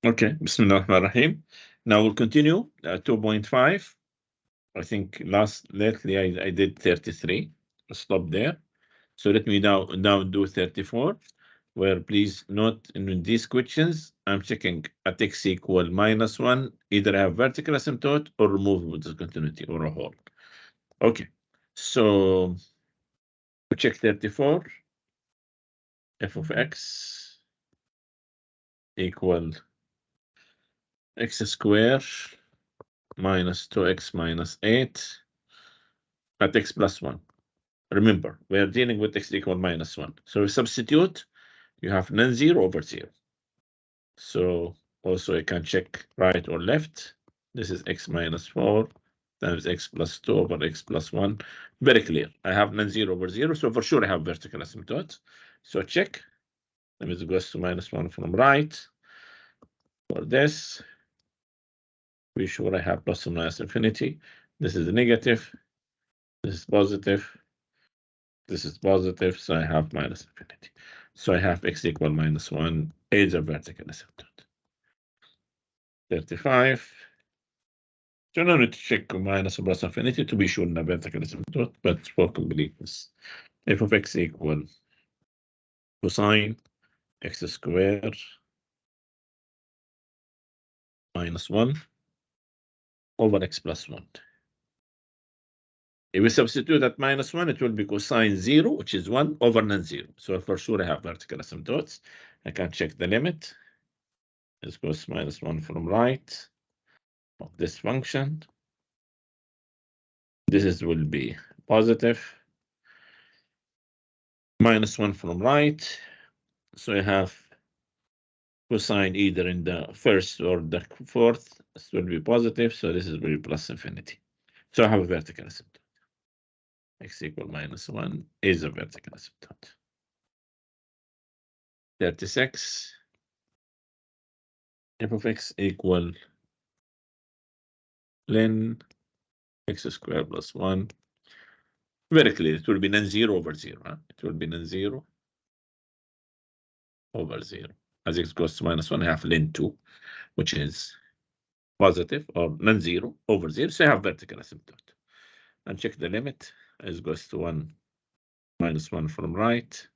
Okay, Bismillah ar-Rahman ar-Rahim. Now we'll continue 2.5. I think lately I did 33. I'll stop there. So let me now do 34, where please note in these questions, I'm checking at x equal -1, either I have vertical asymptote or removable discontinuity or a hole. Okay, so we check 34, f of x equal x square minus 2x minus 8 at x plus 1. Remember, we are dealing with x equal -1. So we substitute, you have non-zero over 0. So also I can check right or left. This is x minus 4 times x plus 2 over x plus 1. Very clear. I have non-zero over 0, so for sure I have vertical asymptote. So check. Limit goes to -1 from right. For this, be sure I have plus or minus infinity. This is negative. This is positive. This is positive, so I have minus infinity. So I have x equal -1 is a vertical asymptote. 35. So no need to check minus or plus infinity to be sure in a vertical asymptote, but for completeness, f of x equal cosine x squared -1 over x plus 1. If we substitute at -1, it will be cosine 0, which is 1 over non-zero. So for sure I have vertical asymptotes. I can check the limit. This goes -1 from right of this function. This will be positive. -1 from right. So I have cosine either in the first or the fourth. This will be positive. So this will be plus infinity. So I have a vertical asymptote. X equal -1 is a vertical asymptote. 36. F of x equal ln x squared plus 1. Very clear. It will be non-zero over 0. Huh? It will be non-zero over 0. As x goes to -1, I have ln 2, which is positive or non-zero over 0. So I have vertical asymptote. And check the limit. As goes to 1 -1 from right.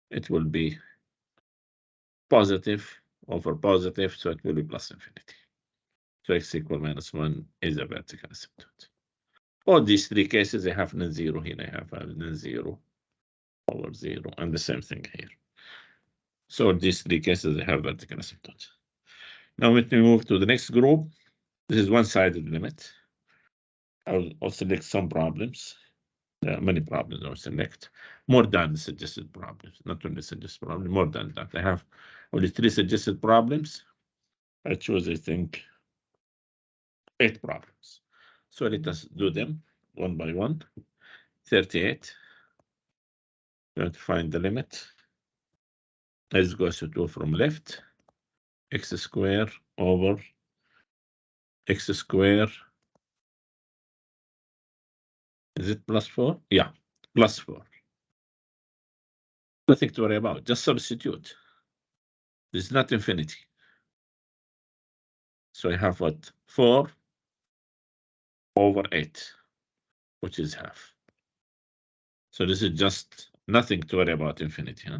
It will be positive over positive, so it will be plus infinity. So x equal -1 is a vertical asymptote. All these three cases, I have non-zero here. I have non-zero over 0, and the same thing here. So these three cases, I have vertical asymptote. Now let me move to the next group. This is one-sided limit. I'll select some problems. There are many problems I'll select. More than the suggested problems, not only suggested problems, more than that. I have only 3 suggested problems. I chose, I think, 8 problems. So let us do them one by one. 38. Going to find the limit. Let's go to 2 from left. X squared over x squared. Is it +4? Yeah, +4. Nothing to worry about. Just substitute. This is not infinity. So I have what? 4 over 8, which is half. So this is just nothing to worry about infinity, huh?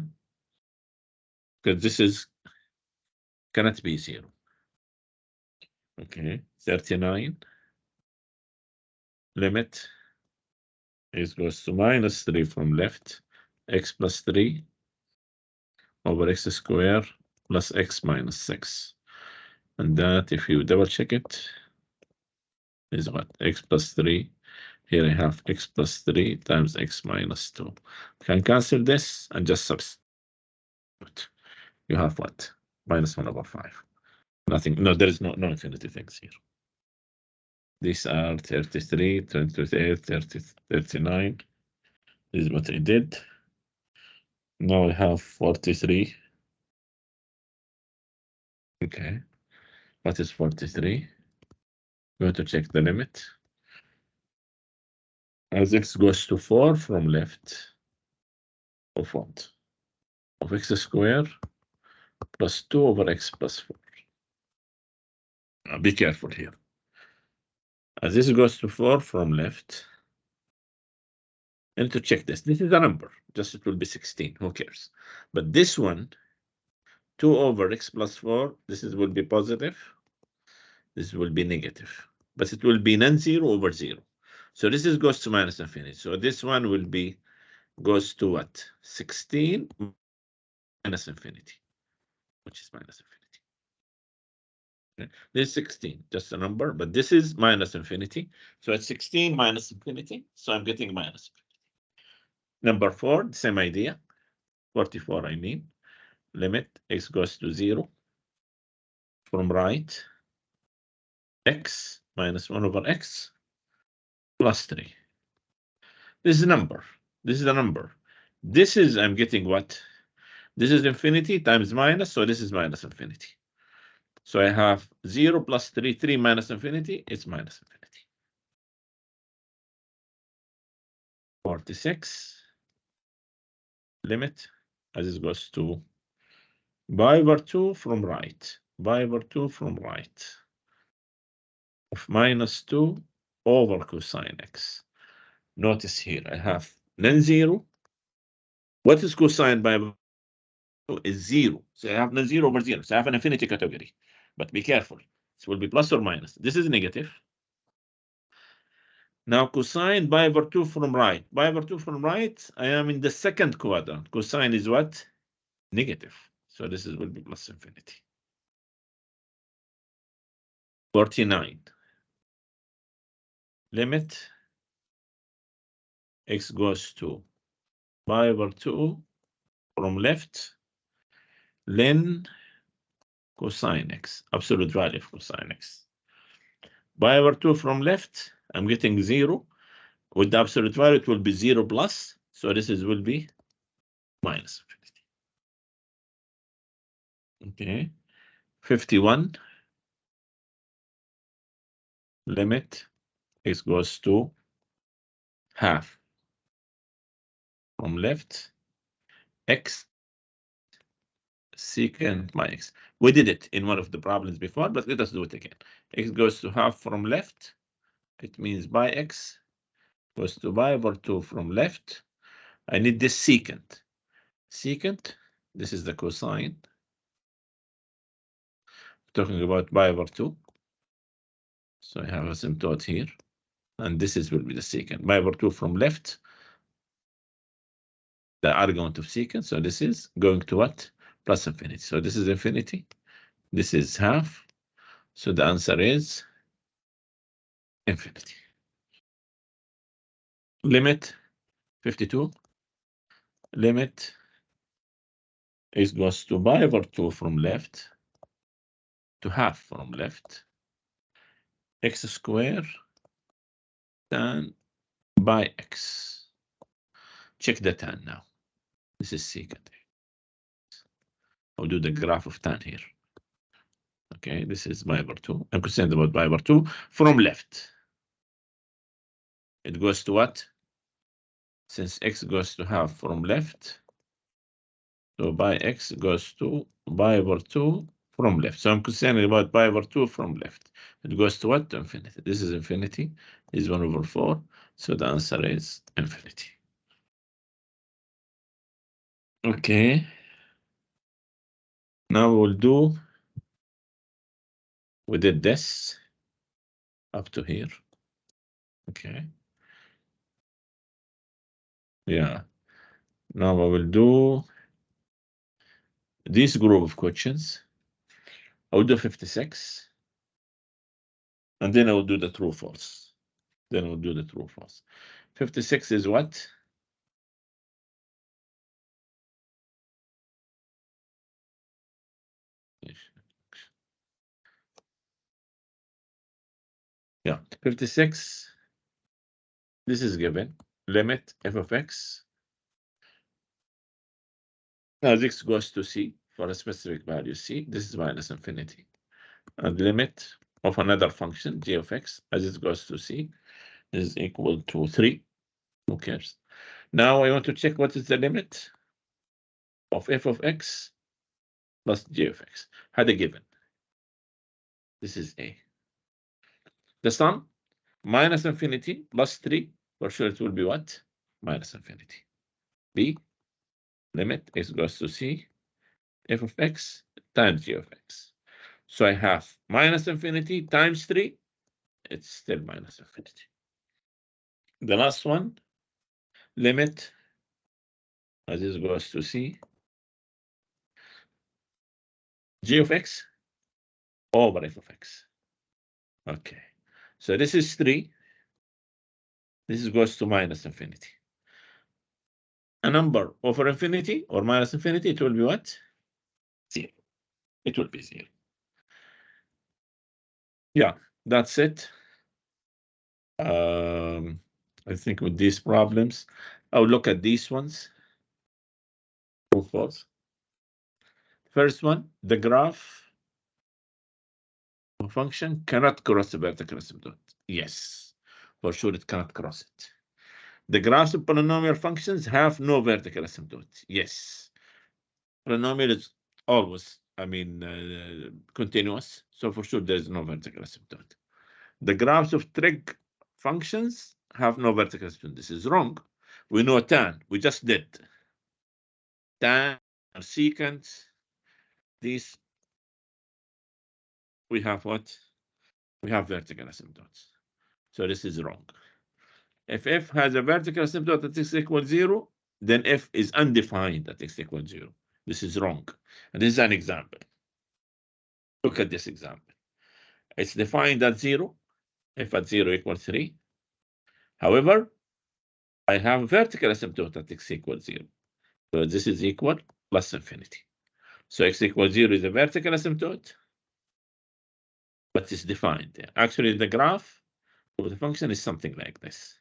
Because this is cannot be 0. Okay, 39. Limit is goes to -3 from left, x plus 3 over x squared plus x minus 6. And that, if you double check it, is what? X plus 3. Here I have x plus 3 times x minus 2. Can cancel this and just substitute. You have what? -1 over 5. Nothing. No, there is no infinity things here. These are 33, 28, 30, 39. This is what I did. Now I have 43. Okay. What is 43? Going to check the limit. As x goes to 4 from left, of what? Of x squared plus 2 over x plus 4. Now be careful here. As this goes to 4 from left, I need to check this. This is a number, just it will be 16, who cares? But this one, 2 over x plus 4, this will be positive. This will be negative, but it will be non-zero over 0. So this goes to minus infinity. So this one will be, goes to what? 16 minus infinity, which is minus infinity. Okay. This is 16, just a number, but this is minus infinity. So it's 16 minus infinity. So I'm getting minus infinity. Number 4, the same idea. 44, I mean. Limit x goes to 0 from right. X minus 1 over x plus 3. This is a number. This is a number. This is, I'm getting what? This is infinity times minus, so this is minus infinity. So I have 0 plus 3, 3 minus infinity, it's minus infinity. 46. Limit as it goes to pi over 2 from right. Pi over 2 from right. Of minus 2 over cosine x. Notice here, I have non-zero. What is cosine pi over 2 is 0. So I have non-zero over 0. So I have an infinity category. But be careful. It will be plus or minus. This is negative. Now cosine pi over 2 from right. Pi over 2 from right, I am in the second quadrant. Cosine is what? Negative. So this will be plus infinity. 49. Limit x goes to pi over 2 from left, ln cosine x, absolute value of cosine x. Pi over 2 from left, I'm getting 0. With the absolute value, it will be 0 plus. So this will be minus infinity. Okay. 51. Limit x goes to half from left, x secant by x. We did it in one of the problems before, but let us do it again. X goes to half from left. It means by x goes to pi over 2 from left. I need this secant. Secant, this is the cosine. Talking about pi over 2. So I have a asymptote here. And this will be the secant. Pi over 2 from left. The argument of secant. So this is going to what? Plus infinity. So this is infinity. This is half. So the answer is infinity. Limit 52. Limit x goes to pi over 2 from left to half from left. X square tan by x. Check the tan now. This is secant. I'll do the graph of tan here. Okay, this is pi over 2. I'm concerned about pi over 2 from left. It goes to what? Since x goes to half from left, so pi x goes to pi over 2 from left. So I'm concerned about pi over 2 from left. It goes to what? To infinity. This is infinity. This is 1 over 4. So the answer is infinity. Okay. Now we'll do, we did this up to here. Okay. Yeah. Now I will do this group of questions. I'll do 56. And then I will do the true false. Then we'll do the true false. 56 is what? Yeah, 56. This is given. Limit f of x as x goes to c for a specific value c. This is minus infinity. And limit of another function g of x as it goes to c is equal to 3. Who cares? Now I want to check what is the limit of f of x plus g of x. Had a given. This is A. The sum, minus infinity plus 3. For sure it will be what? Minus infinity. B, limit x goes to c, f of x times g of x. So I have minus infinity times 3. It's still minus infinity. The last one, limit as this goes to c, g of x over f of x. Okay, so this is 3. This goes to minus infinity. A number over infinity or minus infinity, it will be what? 0. It will be 0. Yeah, that's it. I think with these problems, I'll look at these ones. True, false. First one, the graph function cannot cross the vertical asymptote. Yes, for sure it cannot cross it. The graphs of polynomial functions have no vertical asymptote. Yes, polynomial is always, continuous. So for sure there is no vertical asymptote. The graphs of trig functions have no vertical asymptote. This is wrong. We know tan. We just did tan or secant. These we have what? We have vertical asymptotes. So this is wrong. If f has a vertical asymptote at x equals 0, then f is undefined at x equals 0. This is wrong. And this is an example. Look at this example. It's defined at 0. F at 0 equals 3. However, I have vertical asymptote at x equals 0. So this is equal plus infinity. So x equals 0 is a vertical asymptote, but it's defined. Actually, the graph of the function is something like this.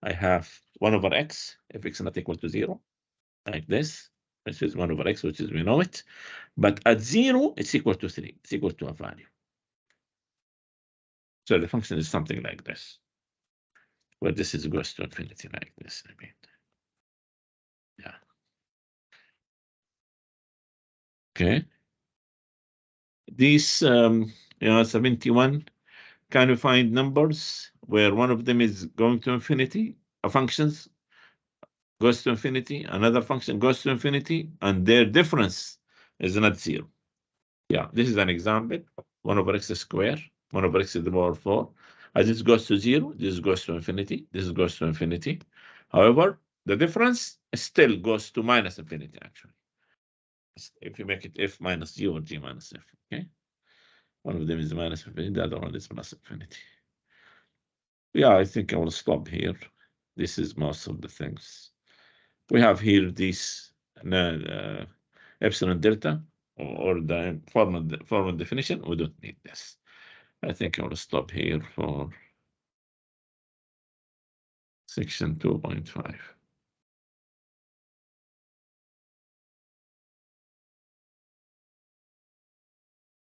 I have 1 over x, if x is not equal to 0, like this. This is 1 over x, which is we know it. But at 0, it's equal to 3. It's equal to a value. So the function is something like this, where this is goes to infinity like this. Yeah. Okay. These, 71, can we find numbers where one of them is going to infinity? A functions goes to infinity, another function goes to infinity, and their difference is not 0. Yeah, this is an example. 1 over x squared, 1 over x to the power 4. As this goes to 0, this goes to infinity, this goes to infinity. However, the difference still goes to minus infinity, actually. If you make it f minus g or g minus f, okay? One of them is minus infinity, the other one is plus infinity. Yeah, I think I will stop here. This is most of the things. We have here this epsilon delta or the formal definition. We don't need this. I think I will stop here for section 2.5.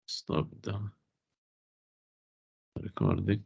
Stop the recording.